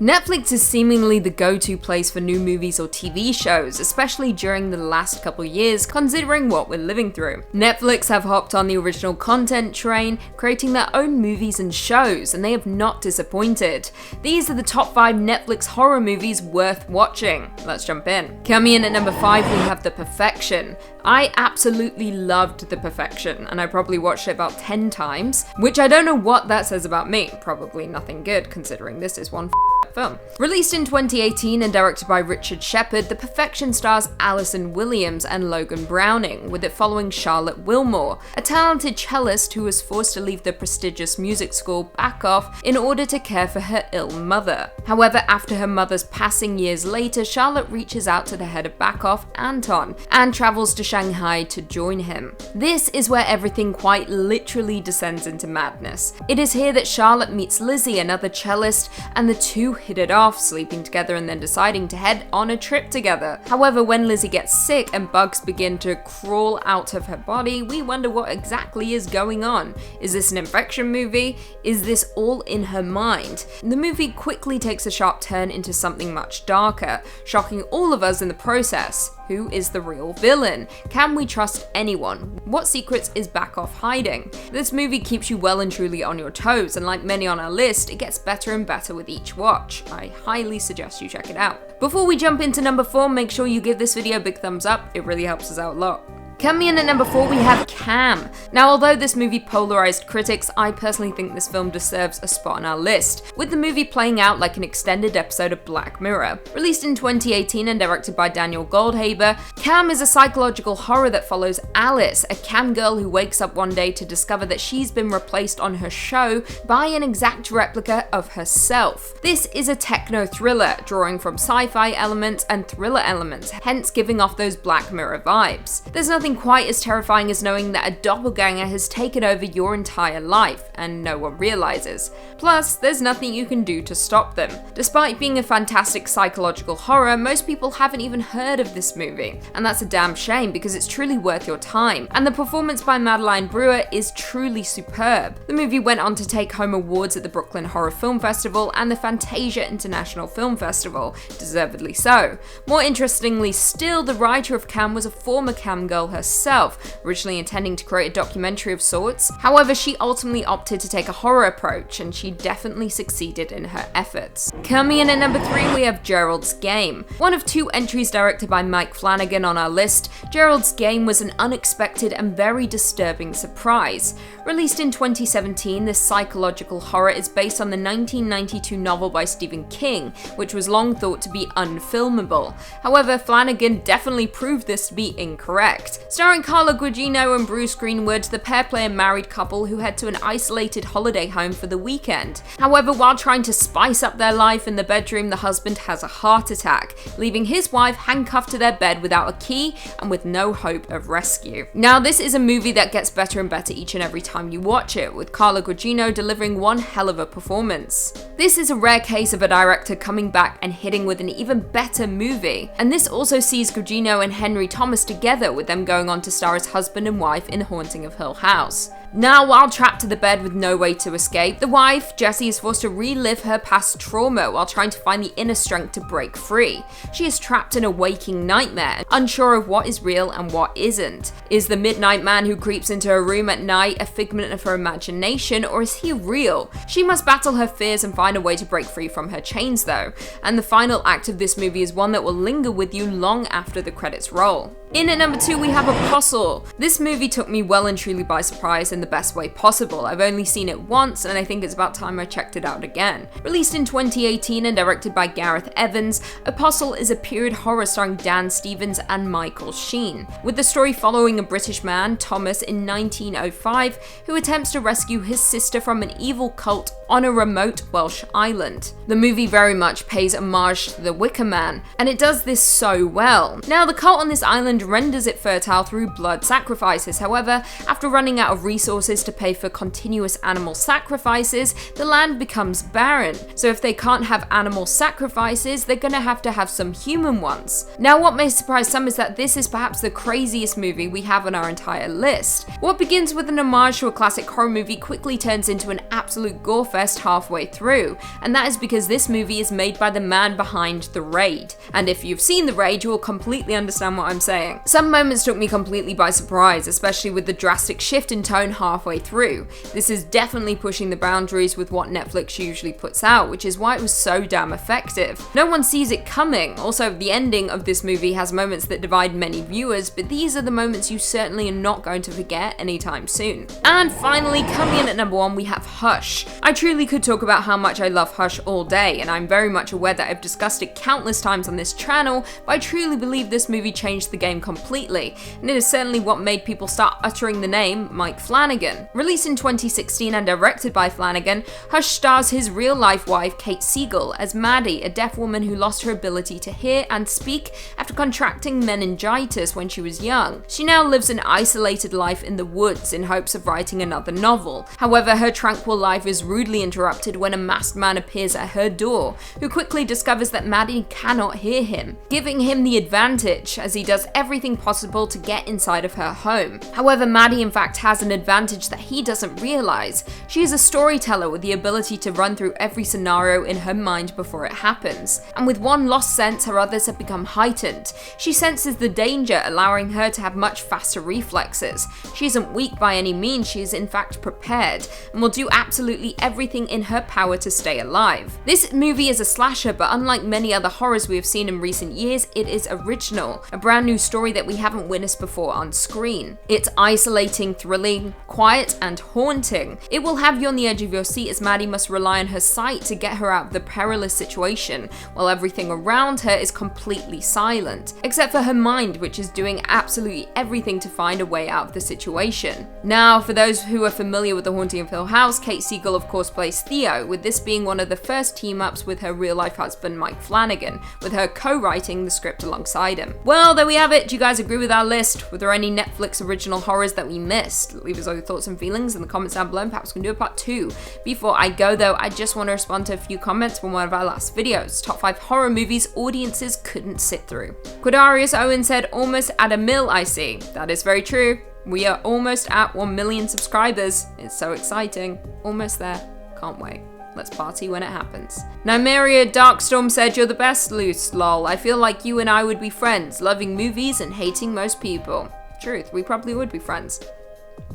Netflix is seemingly the go-to place for new movies or TV shows, especially during the last couple years, considering what we're living through. Netflix have hopped on the original content train, creating their own movies and shows, and they have not disappointed. These are the top 5 Netflix horror movies worth watching. Let's jump in. Coming in at number 5, we have The Perfection. I absolutely loved The Perfection, and I probably watched it about 10 times, which I don't know what that says about me. Probably nothing good, considering this is one film. Released in 2018 and directed by Richard Shepard, The Perfection stars Allison Williams and Logan Browning, with it following Charlotte Wilmore, a talented cellist who was forced to leave the prestigious music school back off in order to care for her ill mother. However, after her mother's passing years later, Charlotte reaches out to the head of back off, Anton, and travels to Shanghai to join him. This is where everything quite literally descends into madness. It is here that Charlotte meets Lizzie, another cellist, and the two hit it off, sleeping together and then deciding to head on a trip together. However, when Lizzie gets sick and bugs begin to crawl out of her body, we wonder what exactly is going on. Is this an infection movie? Is this all in her mind? The movie quickly takes a sharp turn into something much darker, shocking all of us in the process. Who is the real villain? Can we trust anyone? What secrets is back off hiding? This movie keeps you well and truly on your toes, and like many on our list, it gets better and better with each watch. I highly suggest you check it out. Before we jump into number 4, make sure you give this video a big thumbs up, it really helps us out a lot. Coming in at number 4, we have Cam. Now, although this movie polarized critics, I personally think this film deserves a spot on our list, with the movie playing out like an extended episode of Black Mirror. Released in 2018 and directed by Daniel Goldhaber, Cam is a psychological horror that follows Alice, a cam girl who wakes up one day to discover that she's been replaced on her show by an exact replica of herself. This is a techno thriller, drawing from sci-fi elements and thriller elements, hence giving off those Black Mirror vibes. There's nothing quite as terrifying as knowing that a doppelganger has taken over your entire life and no one realizes. Plus, there's nothing you can do to stop them. Despite being a fantastic psychological horror, most people haven't even heard of this movie, and that's a damn shame because it's truly worth your time, and the performance by Madeline Brewer is truly superb. The movie went on to take home awards at the Brooklyn Horror Film Festival and the Fantasia International Film Festival, deservedly so. More interestingly still, the writer of Cam was a former cam girl herself, originally intending to create a documentary of sorts. However, she ultimately opted to take a horror approach, and she definitely succeeded in her efforts. Coming in at number 3, we have Geralds Game. One of 2 entries directed by Mike Flanagan on our list, Geralds Game was an unexpected and very disturbing surprise. Released in 2017, this psychological horror is based on the 1992 novel by Stephen King, which was long thought to be unfilmable. However, Flanagan definitely proved this to be incorrect. Starring Carla Gugino and Bruce Greenwood, the pair play a married couple who head to an isolated holiday home for the weekend. However, while trying to spice up their life in the bedroom, the husband has a heart attack, leaving his wife handcuffed to their bed without a key and with no hope of rescue. Now, this is a movie that gets better and better each and every time you watch it, with Carla Gugino delivering one hell of a performance. This is a rare case of a director coming back and hitting with an even better movie, and this also sees Gugino and Henry Thomas together, with them going on to star as husband and wife in The Haunting of Hill House. Now, while trapped to the bed with no way to escape, the wife, Jessie, is forced to relive her past trauma while trying to find the inner strength to break free. She is trapped in a waking nightmare, unsure of what is real and what isn't. Is the midnight man who creeps into her room at night a figment of her imagination, or is he real? She must battle her fears and find a way to break free from her chains though, and the final act of this movie is one that will linger with you long after the credits roll. In at number 2, we have Apostle. This movie took me well and truly by surprise in the best way possible. I've only seen it once, and I think it's about time I checked it out again. Released in 2018 and directed by Gareth Evans, Apostle is a period horror starring Dan Stevens and Michael Sheen, with the story following a British man, Thomas, in 1905, who attempts to rescue his sister from an evil cult on a remote Welsh island. The movie very much pays homage to The Wicker Man, and it does this so well. Now, the cult on this island land renders it fertile through blood sacrifices. However, after running out of resources to pay for continuous animal sacrifices, the land becomes barren. So if they can't have animal sacrifices, they're gonna have to have some human ones. Now, what may surprise some is that this is perhaps the craziest movie we have on our entire list. What begins with an homage to a classic horror movie quickly turns into an absolute gore fest halfway through, and that is because this movie is made by the man behind The Raid. And if you've seen The Raid, you will completely understand what I'm saying. Some moments took me completely by surprise, especially with the drastic shift in tone halfway through. This is definitely pushing the boundaries with what Netflix usually puts out, which is why it was so damn effective. No one sees it coming. Also, the ending of this movie has moments that divide many viewers, but these are the moments you certainly are not going to forget anytime soon. And finally, coming in at number 1, we have Hush. I truly could talk about how much I love Hush all day, and I'm very much aware that I've discussed it countless times on this channel, but I truly believe this movie changed the game completely, and it is certainly what made people start uttering the name Mike Flanagan. Released in 2016 and directed by Flanagan, Hush stars his real-life wife Kate Siegel as Maddie, a deaf woman who lost her ability to hear and speak after contracting meningitis when she was young. She now lives an isolated life in the woods in hopes of writing another novel. However, her tranquil life is rudely interrupted when a masked man appears at her door, who quickly discovers that Maddie cannot hear him, giving him the advantage as he does everything possible to get inside of her home. However, Maddie in fact has an advantage that he doesn't realize. She is a storyteller with the ability to run through every scenario in her mind before it happens, and with one lost sense, her others have become heightened. She senses the danger, allowing her to have much faster reflexes. She isn't weak by any means, she is in fact prepared, and will do absolutely everything in her power to stay alive. This movie is a slasher, but unlike many other horrors we have seen in recent years, it is original, a brand new story that we haven't witnessed before on screen. It's isolating, thrilling, quiet, and haunting. It will have you on the edge of your seat as Maddie must rely on her sight to get her out of the perilous situation, while everything around her is completely silent, except for her mind, which is doing absolutely everything to find a way out of the situation. Now, for those who are familiar with The Haunting of Hill House, Kate Siegel of course plays Theo, with this being one of the first team-ups with her real-life husband Mike Flanagan, with her co-writing the script alongside him. Well, there we have it. Do you guys agree with our list? Were there any Netflix original horrors that we missed? Leave us all your thoughts and feelings in the comments down below, and perhaps we can do a part 2. Before I go though, I just want to respond to a few comments from one of our last videos. Top 5 horror movies audiences couldn't sit through. Quadarius Owen said, almost at a mil I see. That is very true. We are almost at 1 million subscribers. It's so exciting. Almost there. Can't wait. Let's party when it happens. Nymeria Darkstorm said, you're the best, Luce, lol. I feel like you and I would be friends, loving movies and hating most people. Truth, we probably would be friends.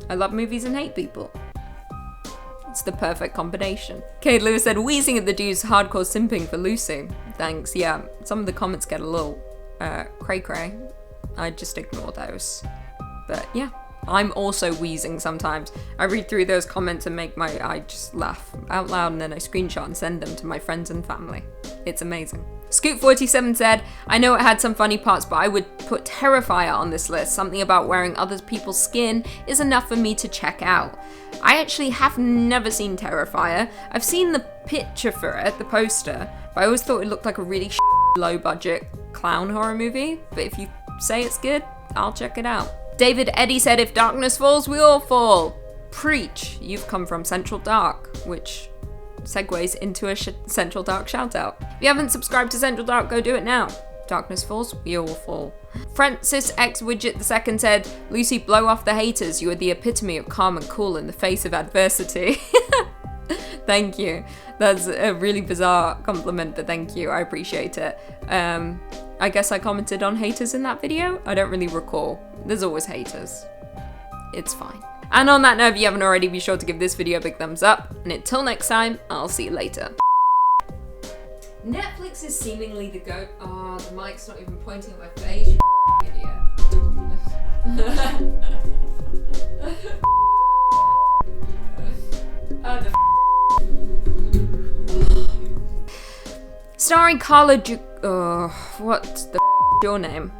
I love movies and hate people. It's the perfect combination. Kate Lewis said, wheezing at the dudes hardcore simping for Lucy. Thanks, yeah. Some of the comments get a little cray-cray. I just ignore those. But yeah, I'm also wheezing sometimes. I read through those comments and I just laugh out loud, and then I screenshot and send them to my friends and family. It's amazing. Scoot47 said, I know it had some funny parts, but I would put Terrifier on this list. Something about wearing other people's skin is enough for me to check out. I actually have never seen Terrifier. I've seen the picture for it, the poster, but I always thought it looked like a really low budget clown horror movie. But if you say it's good, I'll check it out. David Eddy said, if darkness falls, we all fall. Preach. You've come from Central Dark, which segues into a Central Dark shout out. If you haven't subscribed to Central Dark, go do it now. Darkness falls, we all fall. Francis X Widget II said, Lucy, blow off the haters. You are the epitome of calm and cool in the face of adversity. Thank you. That's a really bizarre compliment, but thank you. I appreciate it. I guess I commented on haters in that video. I don't really recall. There's always haters. It's fine. And on that note, if you haven't already, be sure to give this video a big thumbs up. And until next time, I'll see you later. Netflix is seemingly the go- Oh, the mic's not even pointing at my face, you idiot. Starring Carla what's the your name?